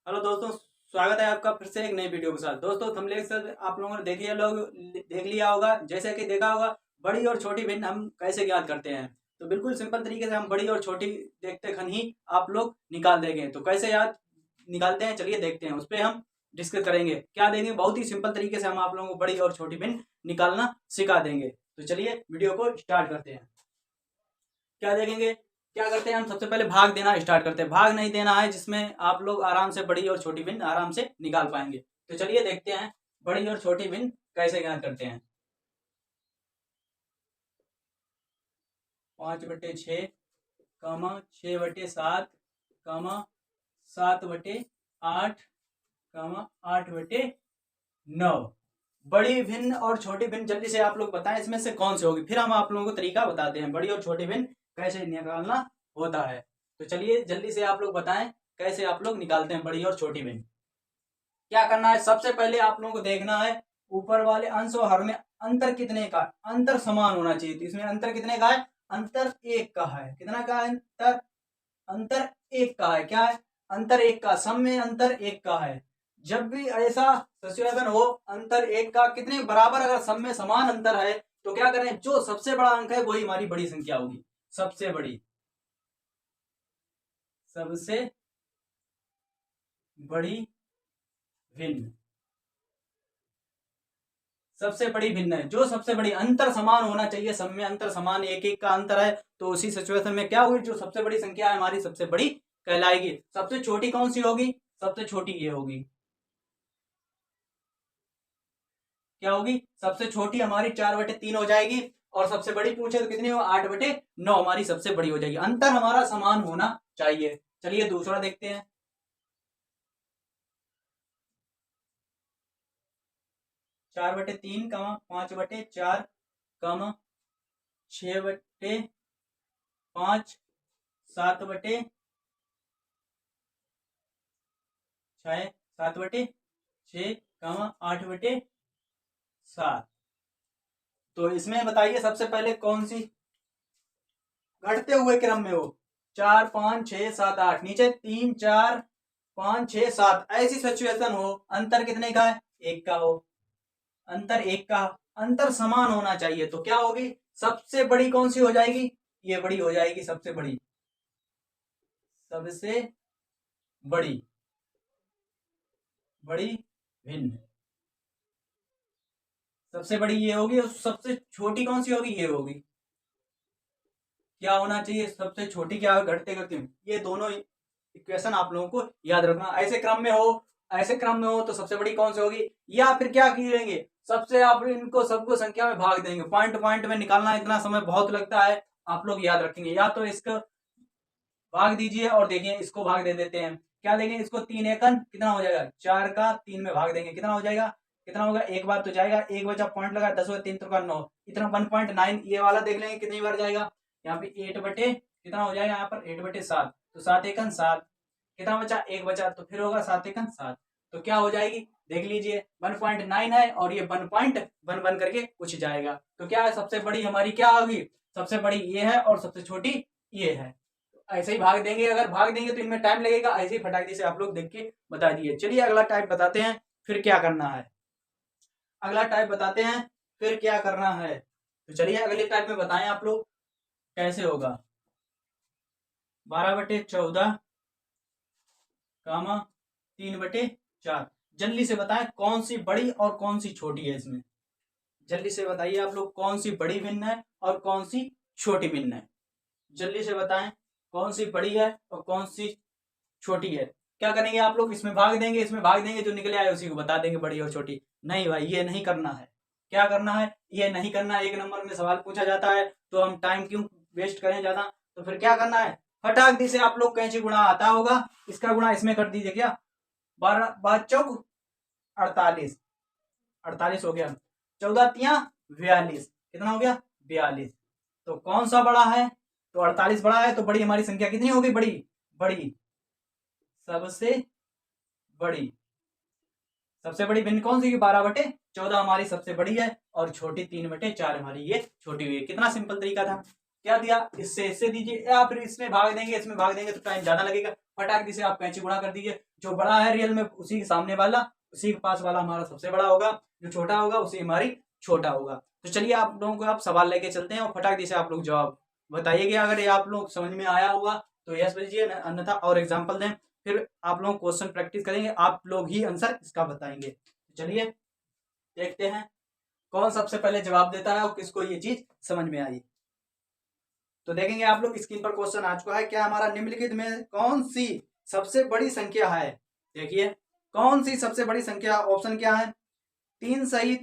Hello दोस्तों, स्वागत है आपका फिर से एक नई वीडियो के साथ। दोस्तों थंबनेल से आप लोगों ने देख लिया होगा, जैसे कि देखा होगा बड़ी और छोटी भिन्न हम कैसे ज्ञात करते हैं। तो बिल्कुल सिंपल तरीके से हम बड़ी और छोटी देखते खन ही आप लोग निकाल देंगे। तो कैसे याद निकालते हैं चलिए देखते हैं, उस पर हम डिस्कस करेंगे। क्या देंगे, बहुत ही सिंपल तरीके से हम आप लोगों को बड़ी और छोटी भिन्न निकालना सिखा देंगे। तो चलिए वीडियो को स्टार्ट करते हैं। क्या देखेंगे, क्या करते हैं हम सबसे पहले भाग देना स्टार्ट करते हैं। भाग नहीं देना है, जिसमें आप लोग आराम से बड़ी और छोटी भिन्न आराम से निकाल पाएंगे। तो चलिए देखते हैं बड़ी और छोटी भिन्न कैसे ज्ञात करते हैं। 5/6 कामा 6/7 कामा 7/8 कामा 8/9। बड़ी भिन्न और छोटी भिन्न जल्दी से आप लोग बताएं इसमें से कौन सी होगी, फिर हम आप लोगों को तरीका बताते हैं बड़ी और छोटी भिन्न कैसे निकालना होता है। तो चलिए जल्दी से आप लोग बताएं कैसे आप लोग निकालते हैं बड़ी और छोटी भिन्न। क्या करना है, सबसे पहले आप लोगों को देखना है ऊपर वाले अंश और हर में अंतर कितने का, अंतर समान होना चाहिए। तो इसमें अंतर कितने का है, अंतर 1 का है। कितना का है अंतर, अंतर 1 का है। क्या है, अंतर 1 का, सम में अंतर 1 का है। जब भी ऐसा सिचुएशन हो अंतर 1 का कितने बराबर, अगर सम में समान अंतर है तो क्या करें, जो सबसे बड़ा अंक है वही हमारी बड़ी संख्या होगी। सबसे बड़ी, सबसे बड़ी भिन्न, सबसे बड़ी भिन्न है जो सबसे बड़ी, अंतर समान होना चाहिए। सब में अंतर समान 1-1 का अंतर है तो उसी सिचुएशन में क्या होगी, जो सबसे बड़ी संख्या है हमारी सबसे बड़ी कहलाएगी। सबसे छोटी कौन सी होगी, सबसे छोटी ये होगी। क्या होगी, सबसे छोटी हमारी 4/3 हो जाएगी। और सबसे बड़ी पूछे तो कितनी हो, 8/9 हमारी सबसे बड़ी हो जाएगी। अंतर हमारा समान होना चाहिए। चलिए दूसरा देखते हैं। 4/3 कमा 5/4 कमा 6/5 7/6 7/6 कमा 8/7। तो इसमें बताइए सबसे पहले कौन सी घटते हुए क्रम में हो। 4 5 6 7 8, नीचे 3 4 5 6 7, ऐसी सिचुएशन हो अंतर कितने का है, 1 का हो। अंतर 1 का, अंतर समान होना चाहिए। तो क्या होगी, सबसे बड़ी कौन सी हो जाएगी, ये बड़ी हो जाएगी। सबसे बड़ी, सबसे बड़ी, बड़ी भिन्न सबसे बड़ी ये होगी। और सबसे छोटी कौन सी होगी, ये होगी। क्या होना चाहिए, सबसे छोटी क्या घटते घटते, ये दोनों इक्वेशन आप लोगों को याद रखना। ऐसे क्रम में हो, ऐसे क्रम में हो तो सबसे बड़ी कौन सी होगी। या फिर क्या करेंगे, सबसे आप इनको सबको संख्या में भाग देंगे। पॉइंट पॉइंट में निकालना इतना समय बहुत लगता है, आप लोग याद रखेंगे। या तो इसका भाग दीजिए और देखिए इसको भाग दे देते हैं। क्या देंगे, इसको 3 एकन कितना हो जाएगा, 4 का 3 में भाग देंगे, कितना हो जाएगा, कितना होगा, एक बार तो जाएगा, एक बचा पॉइंट लगा, 10 3 3 9, इतना 1.9। ये वाला देख लेंगे कितनी बार जाएगा, यहाँ पे 8 बटे कितना हो जाएगा, यहाँ पर 8/7। तो 7 एकन 7, कितना बचा, एक बचा, तो फिर होगा 7 एकन 7। तो क्या हो जाएगी, देख लीजिए 1.9 है और ये 1.1 करके कुछ जाएगा। तो क्या है, सबसे बड़ी हमारी क्या होगी, सबसे बड़ी ये है और सबसे छोटी ये है। ऐसे ही भाग देंगे, अगर भाग देंगे तो इनमें टाइम लगेगा। ऐसे ही फटाक से आप लोग देख के बता दिए। चलिए अगला टाइप बताते हैं फिर क्या करना है। अगला टाइप बताते हैं फिर क्या करना है। तो चलिए अगले टाइप में बताएं आप लोग कैसे होगा। 12/14 कामा 3/4। जल्दी से बताएं कौन सी बड़ी और कौन सी छोटी है। इसमें जल्दी से बताइए आप लोग कौन सी बड़ी भिन्न है और कौन सी छोटी भिन्न है। जल्दी से बताएं कौन सी बड़ी है और कौन सी छोटी है। क्या करेंगे आप लोग, इसमें भाग देंगे, इसमें भाग देंगे, जो निकले आए उसी को बता देंगे बड़ी और छोटी। नहीं भाई, ये नहीं करना है। क्या करना है, ये नहीं करना है। 1 नंबर में सवाल पूछा जाता है तो हम टाइम क्यों वेस्ट करें ज्यादा। तो फिर क्या करना है, फटाक दी से आप लोग कैंची गुणा आता होगा, इसका गुणा इसमें कर दीजिए। क्या 12 5 चौक 48, 48 हो गया। 14 तिया 42, कितना हो गया, 42। तो कौन सा बड़ा है, तो 48 बड़ा है। तो बड़ी हमारी संख्या कितनी होगी, बड़ी, बड़ी सबसे बड़ी, सबसे बड़ी भिन्न कौन सी, 12/14 हमारी सबसे बड़ी है और छोटी 3/4 हमारी ये छोटी हुई है। कितना सिंपल तरीका था। क्या दिया, इससे इससे दीजिए या फिर इसमें भाग देंगे, इसमें भाग देंगे तो टाइम ज्यादा लगेगा। फटाक से आप कैंची गुणा कर दीजिए, जो बड़ा है रियल में उसी के सामने वाला, उसी के पास वाला हमारा सबसे बड़ा होगा, जो छोटा होगा उसी हमारी छोटा होगा। तो चलिए आप लोगों को आप सवाल लेके चलते हैं और फटाक से आप लोग जवाब बताइएगा। अगर ये आप लोग समझ में आया होगा तो यस भेजिए, अन्यथा और एग्जाम्पल दें, फिर आप लोग क्वेश्चन प्रैक्टिस करेंगे, आप लोग ही आंसर इसका बताएंगे। चलिए देखते हैं कौन सबसे पहले जवाब देता है और किसको ये चीज समझ में आई। तो देखेंगे आप लोग स्क्रीन पर क्वेश्चन आ चुका है, क्या हमारा निम्नलिखित में कौन सी सबसे बड़ी संख्या है। देखिए कौन सी सबसे बड़ी संख्या, ऑप्शन क्या है, 3 सही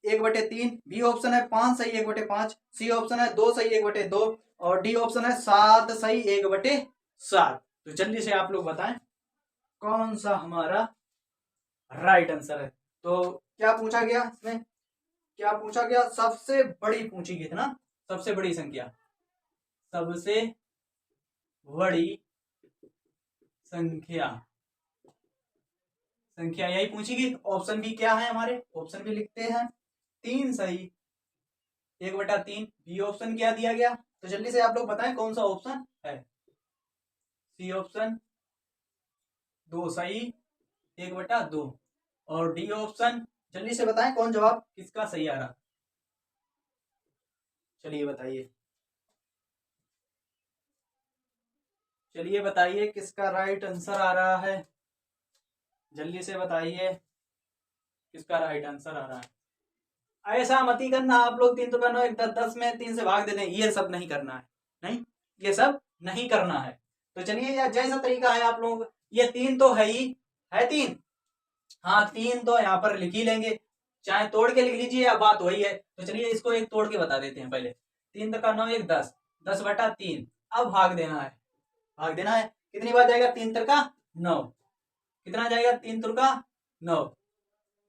1/3, बी ऑप्शन है 5 सही 1/5, सी ऑप्शन है 2 सही 1/2 और डी ऑप्शन है 7 सही 1/7। तो जल्दी से आप लोग बताएं कौन सा हमारा राइट आंसर है। तो क्या पूछा गया इसमें, क्या पूछा गया, सबसे बड़ी पूछी गई थी ना, सबसे बड़ी संख्या, सबसे बड़ी संख्या, संख्या यही पूछी गई। ऑप्शन भी क्या है हमारे, ऑप्शन भी लिखते हैं 3 सही 1/3, बी ऑप्शन क्या दिया गया, तो जल्दी से आप लोग बताएं कौन सा ऑप्शन है। सी ऑप्शन 2 सही 1/2 और डी ऑप्शन, जल्दी से बताएं कौन जवाब किसका सही आ रहा, चलिए बताइए, चलिए बताइए किसका राइट आंसर आ रहा है, जल्दी से बताइए किसका राइट आंसर आ रहा है। ऐसा मत ही करना आप लोग 3 तो करना, 10 में 3 से भाग देते हैं, ये सब नहीं करना है, नहीं ये सब नहीं करना है। तो चलिए जैसा तरीका है आप लोग, ये 3 तो है ही है 3, हाँ 3 तो यहाँ पर लिख ही लेंगे, चाहे तोड़ के लिख लीजिए या बात वही है। तो चलिए इसको एक तोड़ के बता देते हैं पहले, 3 का 9 1 10, 10/3, अब भाग देना है, भाग देना है, कितनी बार जाएगा, 3 का 9, कितना जाएगा 3 का 9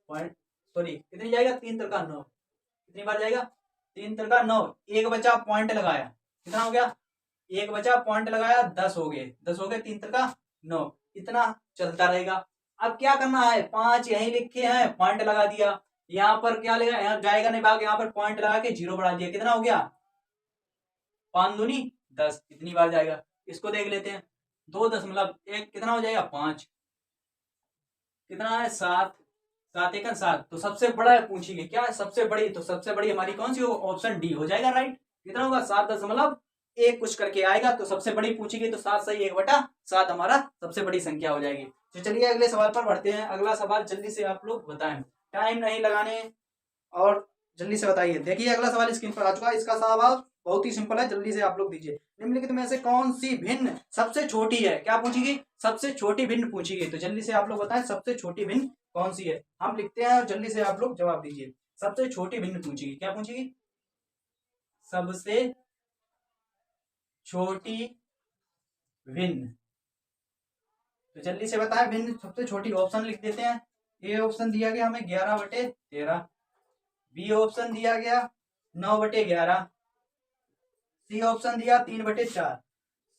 पॉइंट, सॉरी कितनी जाएगा 3 का 9, कितनी बार जाएगा 3 का 9, एक बचा पॉइंट लगाया, कितना हो गया, एक बचा पॉइंट लगाया 10 हो गए, 10 हो गए 3 का 9, इतना चलता रहेगा। अब क्या करना है, 5 यही लिखे हैं पॉइंट लगा दिया, यहाँ पर क्या लेगा, यहाँ जाएगा नहीं भाग, यहाँ पर पॉइंट लगा के 0 बढ़ा दिया, कितना हो गया 5 दूनी 10, कितनी बार जाएगा, इसको देख लेते हैं, 2.1 कितना हो जाएगा 5, कितना है 7, 7 1 7, तो सबसे बड़ा है पूछिए क्या है सबसे बड़ी, तो सबसे बड़ी हमारी कौन सी हो, ऑप्शन डी हो जाएगा राइट। कितना होगा 7.1 कुछ करके आएगा, तो सबसे बड़ी पूछेगी तो 7 सही 1/7 हमारा सबसे बड़ी संख्या हो जाएगी। तो चलिए अगले सवाल पर बढ़ते हैं, अगला सवाल जल्दी से आप लोग बताएं, टाइम नहीं लगाने और जल्दी से बताइए। देखिए अगला सवाल स्क्रीन पर आ चुका है, इसका सवाल बहुत ही सिंपल है, जल्दी से आप लोग दीजिए, निम्नलिखित में से कौन सी भिन्न सबसे छोटी है, क्या पूछी गई, सबसे छोटी भिन्न पूछी गई। तो जल्दी से आप लोग बताएं सबसे छोटी भिन्न कौन सी है, हम लिखते हैं और जल्दी से आप लोग जवाब दीजिए। सबसे छोटी भिन्न पूछी गई, क्या पूछी गई, सबसे छोटी भिन्न, तो जल्दी से बताएं भिन्न सबसे छोटी, ऑप्शन लिख देते हैं। ए ऑप्शन दिया गया हमें 11/13, बी ऑप्शन दिया गया 9/11, सी ऑप्शन दिया 3/4,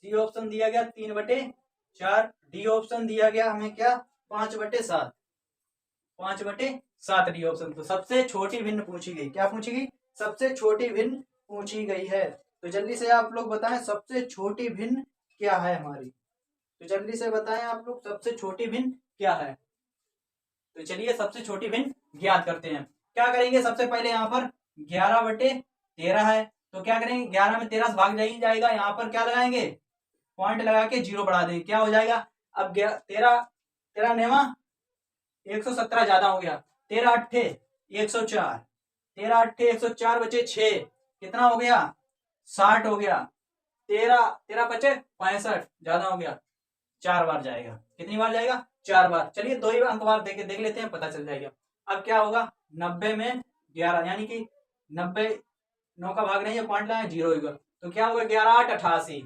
सी ऑप्शन दिया गया 3/4, डी ऑप्शन दिया गया हमें क्या 5/7, 5/7 डी ऑप्शन। तो सबसे छोटी भिन्न पूछी गई, क्या पूछी गई, सबसे छोटी भिन्न पूछी गई है। तो जल्दी से आप लोग बताएं सबसे छोटी भिन्न क्या है हमारी, तो जल्दी से बताएं आप लोग सबसे छोटी भिन्न क्या है। तो चलिए सबसे छोटी भिन्न ज्ञात करते हैं, क्या करेंगे, सबसे पहले यहाँ पर 11/13 है, तो क्या करेंगे 11 में 13 से भाग नहीं जाएगा, यहाँ पर क्या लगाएंगे पॉइंट लगा के 0 बढ़ा देंगे, क्या हो जाएगा, अब 13 नेवा 117 ज्यादा हो गया, 13 अट्ठे 104, 13 अट्ठे 104 बचे 6, कितना हो गया 60 हो गया, 13 बचे 65 ज्यादा हो गया, 4 बार जाएगा, कितनी बार जाएगा 4 बार। चलिए 2 ही अंक बार देख लेते हैं, पता चल जाएगा। अब क्या होगा 90 में 11, यानी कि 90 9 का भाग नहीं है, पॉइंट लाए 0 होगा, तो क्या होगा 11 8 88,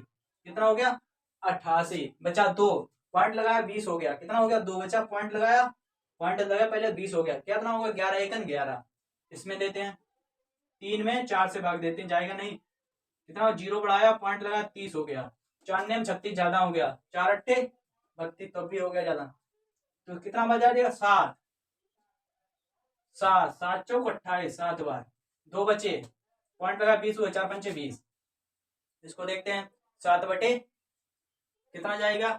कितना हो गया 88, बचा 2 पॉइंट लगाया 20 हो गया, कितना हो गया 2 बचा पॉइंट लगाया पहले 20 हो गया, कितना होगा 11 1 11, इसमें देते हैं 3 में 4 से भाग देते हैं, जाएगा नहीं, कितना 0 बढ़ाया पॉइंट लगाया 30 हो गया, 4 में 36 ज्यादा हो गया, 4 अट्ठे 32 तब भी हो गया ज्यादा, तो कितना बचा देगा 7 7 7 चौक 28, 7 बार, 2 बचे पॉइंट लगा 20 हुआ, 4 पंचे 20, इसको देखते हैं 7 बटे कितना जाएगा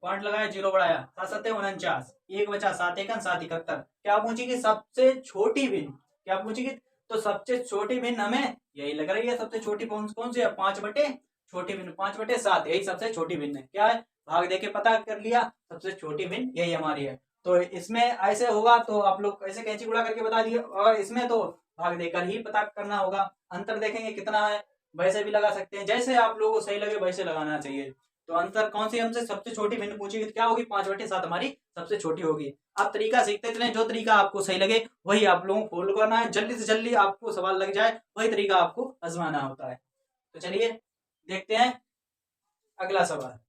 पॉइंट लगाया, 0 बढ़ाया, 7 7 49, 1 बचा, 7 1 7 71। क्या पूछेगी? सबसे छोटी भिन्न। क्या पूछेगी? तो सबसे छोटी भिन्न हमें यही लग रही है। सबसे छोटी कौन सी है? 5 बटे छोटी भिन्न 5/7, यही सबसे छोटी भिन्न है। क्या है? भाग देके पता कर लिया, सबसे छोटी भिन्न यही हमारी है। तो इसमें ऐसे होगा तो आप लोग ऐसे कैंची गुणा करके बता दिए, और इसमें तो भाग देकर ही पता करना होगा। अंतर देखेंगे कितना है, वैसे भी लगा सकते हैं, जैसे आप लोगों को सही लगे वैसे लगाना चाहिए। तो अंतर कौन सी हमसे सबसे छोटी भिन्न पूछेगी तो क्या होगी? 5/7 हमारी सबसे छोटी होगी। अब तरीका सीखते चले, जो तरीका आपको सही लगे वही आप लोगों को फॉलो करना है। जल्दी से जल्दी आपको सवाल लग जाए वही तरीका आपको आजमाना होता है। तो चलिए देखते हैं अगला सवाल।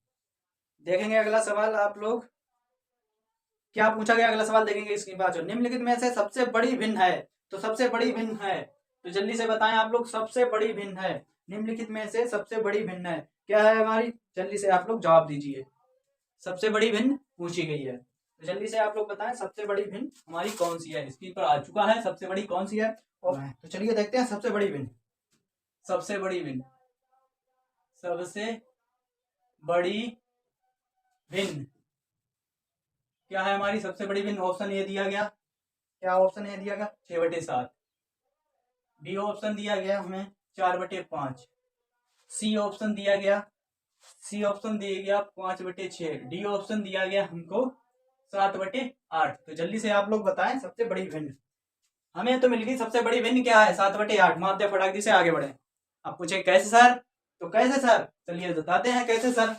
देखेंगे अगला सवाल आप लोग क्या पूछा गया। अगला सवाल देखेंगे इसके बाद, जो निम्नलिखित में से सबसे बड़ी भिन्न है। तो सबसे बड़ी भिन्न है तो जल्दी से बताएं आप लोग, सबसे बड़ी भिन्न है निम्नलिखित में से सबसे बड़ी भिन्न है क्या है हमारी? जल्दी से आप लोग जवाब दीजिए। सबसे बड़ी भिन्न पूछी गई है तो जल्दी से आप लोग बताएं सबसे बड़ी भिन्न हमारी कौन सी है। स्क्रीन पर आ चुका है सबसे बड़ी कौन सी है। तो चलिए देखते हैं सबसे बड़ी भिन्न। सबसे बड़ी भिन्न, सबसे बड़ी भिन्न क्या है हमारी? सबसे बड़ी भिन्न ऑप्शन ए दिया गया। क्या ऑप्शन ए दिया गया? 6/7। बी ऑप्शन दिया गया हमें 4/5। सी ऑप्शन दिया गया 5/6। डी ऑप्शन दिया गया हमको 7/8। तो जल्दी से आप लोग बताएं सबसे बड़ी भिन्न। हमें तो मिल गई सबसे बड़ी भिन्न क्या है? 7/8। माध्य फटाक से आगे बढ़े। आप पूछे कैसे सर? तो कैसे सर, चलिए बताते हैं कैसे सर।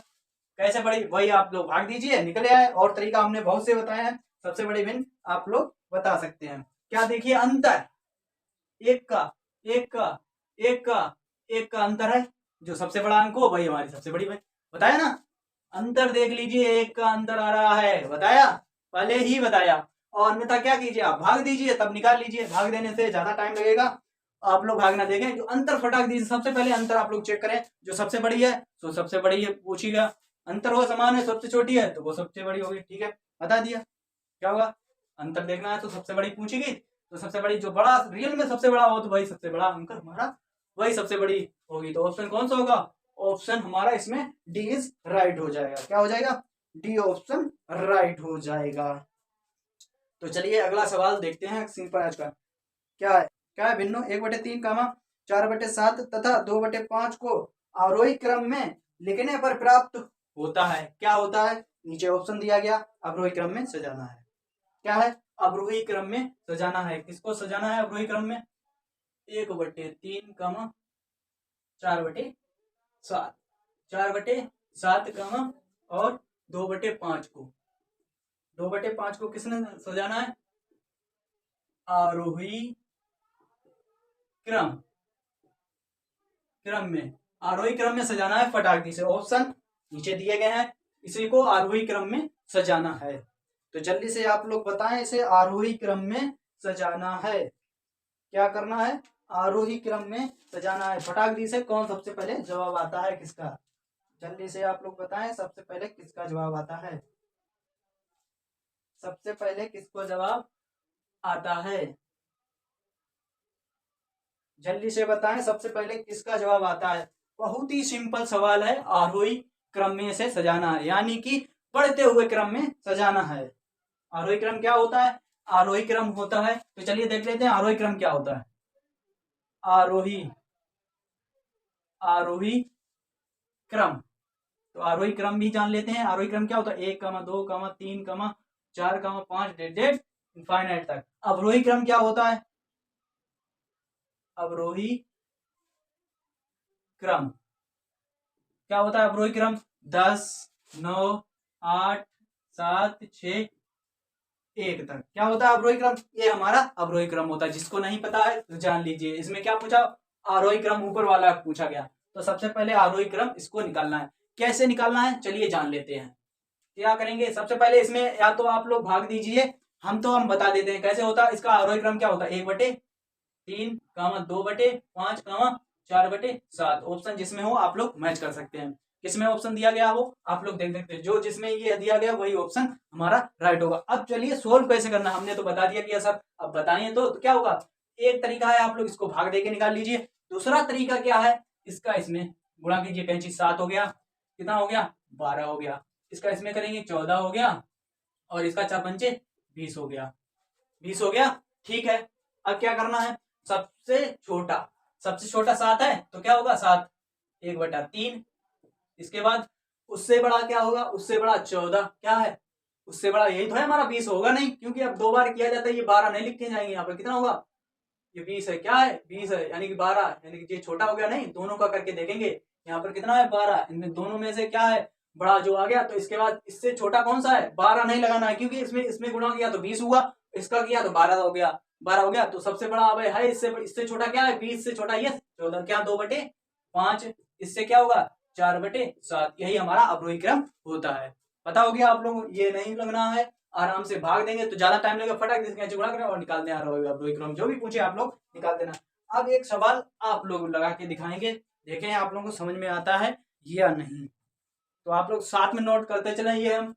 कैसे बड़ी, वही आप लोग भाग दीजिए, निकल आए। और तरीका हमने बहुत से बताए हैं। सबसे बड़ी भिन्न आप लोग बता सकते हैं। क्या देखिए अंतर, एक का अंतर है। जो सबसे बड़ा अंक हो वही हमारी सबसे बड़ी भिन्न। बताया ना, अंतर देख लीजिए, एक का अंतर आ रहा है। बताया, पहले ही बताया। और अन्यथा क्या कीजिए, आप भाग दीजिए तब निकाल लीजिए। भाग देने से ज्यादा टाइम लगेगा, आप लोग भाग ना देखें। जो अंतर फटाक दीजिए, सबसे पहले अंतर आप लोग चेक करें। जो सबसे बड़ी है तो सबसे बड़ी है पूछिएगा। अंतर हो समान है, सबसे छोटी है तो वो सबसे बड़ी होगी। ठीक है, बता दिया। क्या होगा? अंतर देखना है तो सबसे बड़ी पूछेगी, तो सबसे बड़ी जो बड़ा रियल में सबसे बड़ा हो तो वही सबसे बड़ा अंक हमारा वही सबसे बड़ी होगी। तो ऑप्शन कौन सा होगा? ऑप्शन हमारा इसमें डी इज राइट हो जाएगा। क्या हो जाएगा? डी ऑप्शन राइट हो जाएगा। तो चलिए अगला सवाल देखते हैं सिंपल आज का। क्या है? क्या है भिन्नो? 1/3 4/7 तथा 2/5 को आरोही क्रम में लिखने पर प्राप्त होता है। क्या होता है? नीचे ऑप्शन दिया गया, अवरोही क्रम में सजाना है। क्या है? अवरोही क्रम में सजाना है। किसको सजाना है अवरोही क्रम में? 1/3 4/7, 4/7 और 2/5 को 2/5 को किसने सजाना है? आरोही क्रम में, आरोही क्रम में सजाना है। फटाक से ऑप्शन नीचे दिए गए हैं, इसी को आरोही क्रम में सजाना है। तो जल्दी से आप लोग बताएं, इसे आरोही क्रम में सजाना है। क्या करना है? आरोही क्रम में सजाना है। फटाक से कौन सबसे पहले जवाब आता है किसका? जल्दी से आप लोग बताएं सबसे पहले किसका जवाब आता है। सबसे पहले किसको जवाब आता है? जल्दी से बताएं सबसे पहले किसका जवाब आता है। बहुत ही सिंपल सवाल है, आरोही क्रम में से सजाना है, यानी कि बढ़ते हुए क्रम में सजाना है। आरोही क्रम क्या होता है? आरोही क्रम होता है, तो चलिए देख लेते हैं आरोही क्रम क्या होता है। आरोही क्रम, तो आरोही क्रम भी जान लेते हैं। आरोही क्रम क्या होता है? 1, 2, 3, 4, 5 डेड इनफाइनाइट तक। अवरोही क्रम क्या होता है? अवरोही क्रम क्या होता है? अवरोही क्रम 10, 9, 8, 7, 6, 1 तक क्या होता है अवरोही क्रम? ये हमारा अवरोही क्रम होता है। जिसको नहीं पता है तो जान लीजिए। इसमें क्या पूछा? आरोही क्रम ऊपर वाला पूछा गया। तो सबसे पहले आरोही क्रम इसको निकालना है। कैसे निकालना है चलिए जान लेते हैं। क्या करेंगे? सबसे पहले इसमें या तो आप लोग भाग दीजिए, हम बता देते हैं कैसे होता है। इसका आरोही क्रम क्या होता है? 1/3, 2/5, 4/7। ऑप्शन जिसमें हो आप लोग मैच कर सकते हैं। किसमें ऑप्शन दिया गया वो आप लोग देख सकते हैं। जो जिसमें ये दिया गया वही ऑप्शन हमारा राइट होगा। अब चलिए सोल्व कैसे करना, हमने तो बता दिया कि सर अब बताइए तो क्या होगा। एक तरीका है, आप लोग इसको भाग देके निकाल लीजिए। दूसरा तरीका क्या है? इसका इसमें गुणा कीजिए। कैंची 7 हो गया, कितना हो गया? 12 हो गया। इसका इसमें करेंगे 14 हो गया, और इसका 4×5 20 हो गया, 20 हो गया। ठीक है, अब क्या करना है, सबसे छोटा 7 है तो क्या होगा 7 1/3। इसके बाद उससे बड़ा क्या होगा, उससे बड़ा 14, क्या है उससे बड़ा, यही तो है हमारा 20 होगा नहीं, क्योंकि अब 2 बार किया जाता है, ये 12 नहीं लिखे जाएंगे, यहाँ पर कितना होगा, ये 20 है, क्या है 20 है, यानी कि 12, यानी कि ये छोटा हो गया नहीं, दोनों का करके देखेंगे, यहाँ पर कितना है 12, इनमें दोनों में से क्या है बड़ा जो आ गया, तो इसके बाद इससे छोटा कौन सा है, 12 नहीं लगाना है, क्योंकि इसमें इसमें गुणा किया तो 20 हुआ, इसका किया तो 12 हो गया, 12 हो गया, तो सबसे बड़ा अब है इससे छोटा क्या है, 20 से छोटा ये 14, क्या 2/5, इससे क्या होगा 4/7, यही हमारा अवरोही क्रम होता है। पता हो गया आप लोग, ये नहीं लगना है, आराम से भाग देंगे तो ज्यादा टाइम लगेगा, फटाक से गुणा करें और निकाल दें अवरोही क्रम, जो भी पूछे आप लोग निकाल देना। अब एक सवाल आप लोग लगा के दिखाएंगे, देखें आप लोगों को समझ में आता है या नहीं, तो आप लोग साथ में नोट करते चलें ये हम,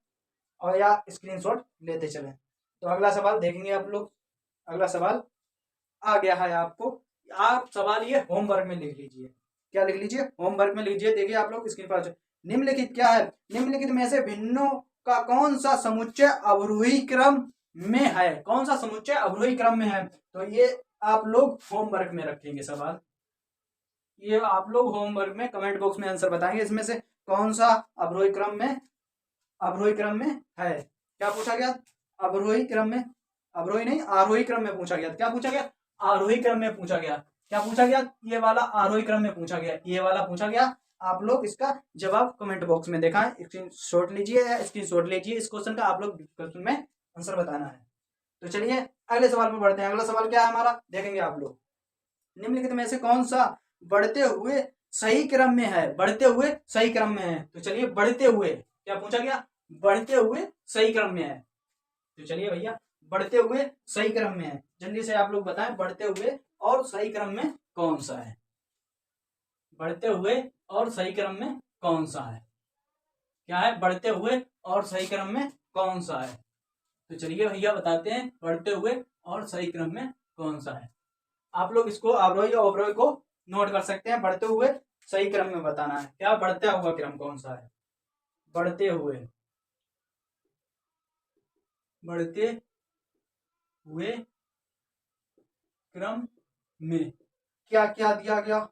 और या स्क्रीनशॉट लेते चलें। तो अगला सवाल देखेंगे आप लोग, अगला सवाल आ गया है आपको, आप सवाल ये होमवर्क में लिख लीजिए, क्या लिख लीजिए, होमवर्क में लीजिए, देखिए आप लोग स्क्रीन पर, निम्नलिखित क्या है, निम्नलिखित में से भिन्नों का कौन सा समुच्चय अवरोही क्रम में है, कौन सा समुच्चय अवरोही क्रम में है, तो ये आप लोग होमवर्क में रखेंगे सवाल, ये आप लोग होमवर्क में कमेंट बॉक्स में आंसर बताएंगे, इसमें से कौन सा अवरोही क्रम में है, क्या पूछा गया, अवरोही क्रम में, अवरोही नहीं आरोही क्रम में पूछा गया, क्या पूछा गया, आरोही क्रम में पूछा गया, क्या पूछा गया, ये वाला आरोही क्रम में पूछा गया, ये वाला पूछा गया। आप लोग इसका जवाब कमेंट बॉक्स में दिखाएं, स्क्रीनशॉट लीजिए या स्क्रीनशॉट लीजिए, इस क्वेश्चन का आप लोग क्वेश्चन में आंसर बताना है। तो चलिए अगले सवाल पर बढ़ते हैं, अगला सवाल क्या है हमारा, देखेंगे आप लोग, निम्नलिखित में से कौन सा बढ़ते हुए सही क्रम में है, बढ़ते हुए सही क्रम में है, तो चलिए बढ़ते हुए, क्या पूछा गया, बढ़ते हुए सही क्रम में है, तो चलिए भैया बढ़ते हुए सही क्रम में है, जल्दी से आप लोग बताएं बढ़ते हुए और सही क्रम में कौन सा है, बढ़ते हुए और सही क्रम में कौन सा है, क्या है बढ़ते हुए और सही क्रम में कौन सा है, तो चलिए भैया बताते हैं बढ़ते हुए और सही क्रम में कौन सा है। आप लोग इसको अवरोही और अवरोही को नोट कर सकते हैं, बढ़ते हुए सही क्रम में बताना है, क्या बढ़ता हुआ क्रम कौन सा है, बढ़ते हुए क्रम में क्या क्या दिया गया,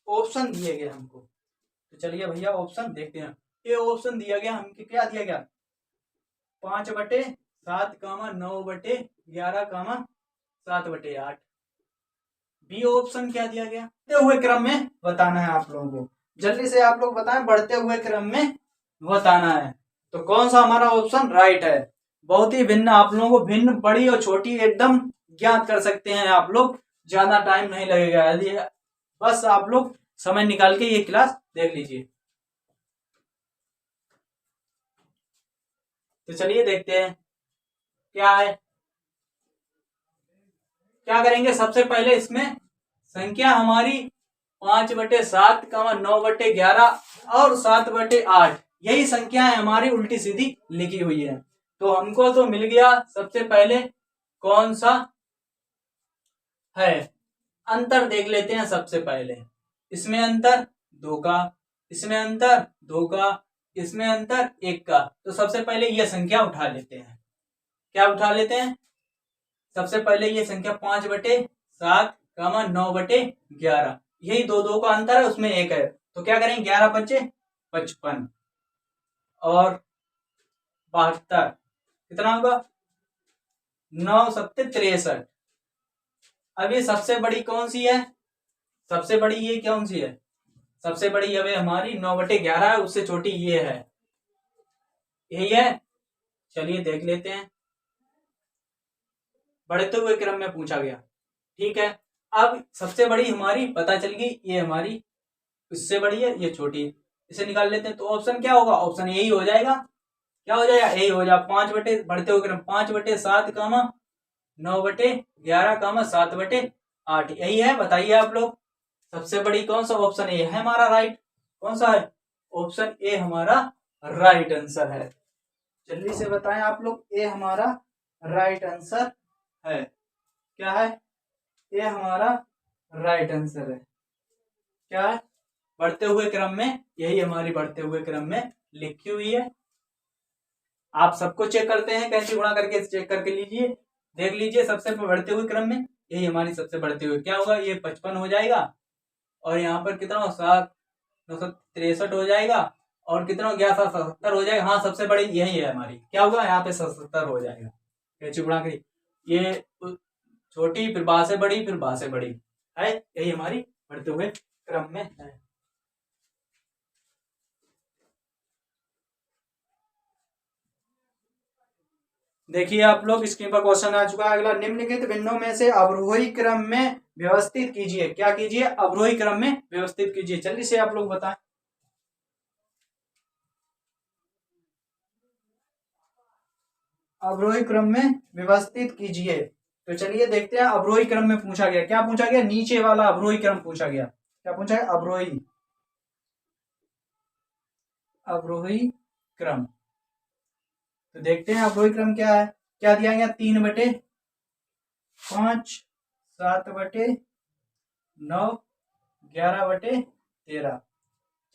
ऑप्शन दिए गए हमको, तो चलिए भैया ऑप्शन देखते हैं, ये ऑप्शन दिया गया हमको, क्या दिया गया 5/7, 9/11, 7/8, बी ऑप्शन क्या दिया गया, बढ़ते हुए क्रम में बताना है आप लोगों को, जल्दी से आप लोग बताएं बढ़ते हुए क्रम में बताना है, तो कौन सा हमारा ऑप्शन राइट है, बहुत ही भिन्न, आप लोगों को भिन्न बड़ी और छोटी एकदम ज्ञात कर सकते हैं आप लोग, ज्यादा टाइम नहीं लगेगा, यदि बस आप लोग समय निकाल के ये क्लास देख लीजिए। तो चलिए देखते हैं क्या है, क्या करेंगे, सबसे पहले इसमें संख्या हमारी 5/7, 9/11 और 7/8, यही संख्या है हमारी उल्टी सीधी लिखी हुई है, तो हमको तो मिल गया, सबसे पहले कौन सा है, अंतर देख लेते हैं, सबसे पहले इसमें अंतर 2 का, इसमें अंतर 2 का, इसमें अंतर 1 का, तो सबसे पहले यह संख्या उठा लेते हैं, क्या उठा लेते हैं, सबसे पहले ये संख्या 5/7, 9/11, यही 2 का अंतर है, उसमें 1 है, तो क्या करेंगे 11×5 = 55 और 72, कितना होगा 9×7 = 63। अब ये सबसे बड़ी कौन सी है, सबसे बड़ी ये कौन सी है, सबसे बड़ी अब हमारी 9/11 है, उससे छोटी ये है, यही है, चलिए देख लेते हैं, बढ़ते हुए क्रम में पूछा गया, ठीक है, अब सबसे बड़ी हमारी पता चल गई, ये हमारी इससे बड़ी है, ये छोटी है, इसे निकाल लेते हैं, तो ऑप्शन क्या होगा, ऑप्शन यही हो जाएगा, क्या हो जाएगा, यही हो जाएगा, 5 बढ़ते हुए क्रम 5/7, 9/11, 7/8, यही है, बताइए आप लोग सबसे बड़ी कौन सा, ऑप्शन ए है हमारा राइट, कौन सा है, ऑप्शन ए हमारा राइट आंसर है, जल्दी से बताएं आप लोग, ए हमारा राइट आंसर है, क्या है, ये हमारा राइट आंसर है, क्या है, बढ़ते हुए क्रम में, यही हमारी बढ़ते हुए क्रम में लिखी हुई है, आप सबको चेक करते हैं, कैंची गुणा करके चेक करके लीजिए, देख लीजिए सबसे बढ़ते हुए क्रम में यही हमारी सबसे बढ़ते हुए क्या होगा, ये 55 हो जाएगा और यहाँ पर कितना 7,963 हो जाएगा और कितना हो गया 77 हो जाएगा। हाँ सबसे बड़ी यही है हमारी, क्या होगा यहाँ पे 77 हो जाएगा कैंची गुणा करी। ये छोटी फिर बा से बड़ी फिर बा से बड़ी है, यही हमारी बढ़ते हुए क्रम में है। देखिए आप लोग स्क्रीन पर क्वेश्चन आ चुका है अगला, निम्नलिखित भिन्नों में से अवरोही क्रम में व्यवस्थित कीजिए। क्या कीजिए, अवरोही क्रम में व्यवस्थित कीजिए। जल्दी से आप लोग बताएं। अवरोही क्रम में व्यवस्थित कीजिए। तो चलिए देखते हैं अवरोही क्रम में पूछा गया, क्या पूछा गया, नीचे वाला अवरोही क्रम पूछा गया। क्या पूछा है, अवरोही क्रम। तो देखते हैं अवरोही क्रम क्या है। क्या दिया गया, 3/5, 7/9, 11/13।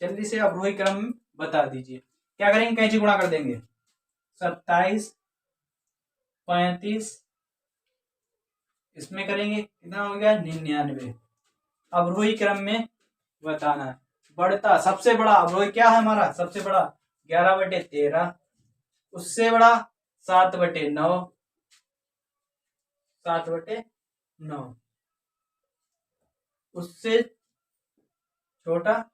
जल्दी से अवरोही क्रम बता दीजिए। क्या करेंगे, कैंची गुणा कर देंगे, 27, 35, इसमें करेंगे कितना हो गया 99। अवरोही क्रम में बताना है। बढ़ता सबसे बड़ा अवरोही क्या है हमारा, सबसे बड़ा 11/13, उससे बड़ा 7/9, 7/9, उससे छोटा,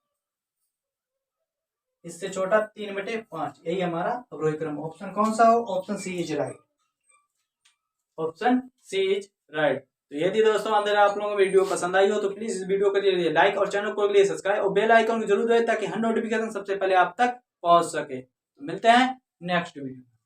इससे छोटा 3/5। यही हमारा अवरोही क्रम। ऑप्शन कौन सा हो, option C is right, option C is right. तो यदि दोस्तों अंदर आप लोगों को वीडियो पसंद आई हो तो प्लीज इस वीडियो को लिए लाइक और चैनल को लिए सब्सक्राइब और बेल आइकन को जरूर दबाएं ताकि हर नोटिफिकेशन सबसे पहले आप तक पहुंच सके। तो मिलते हैं नेक्स्ट वीडियो।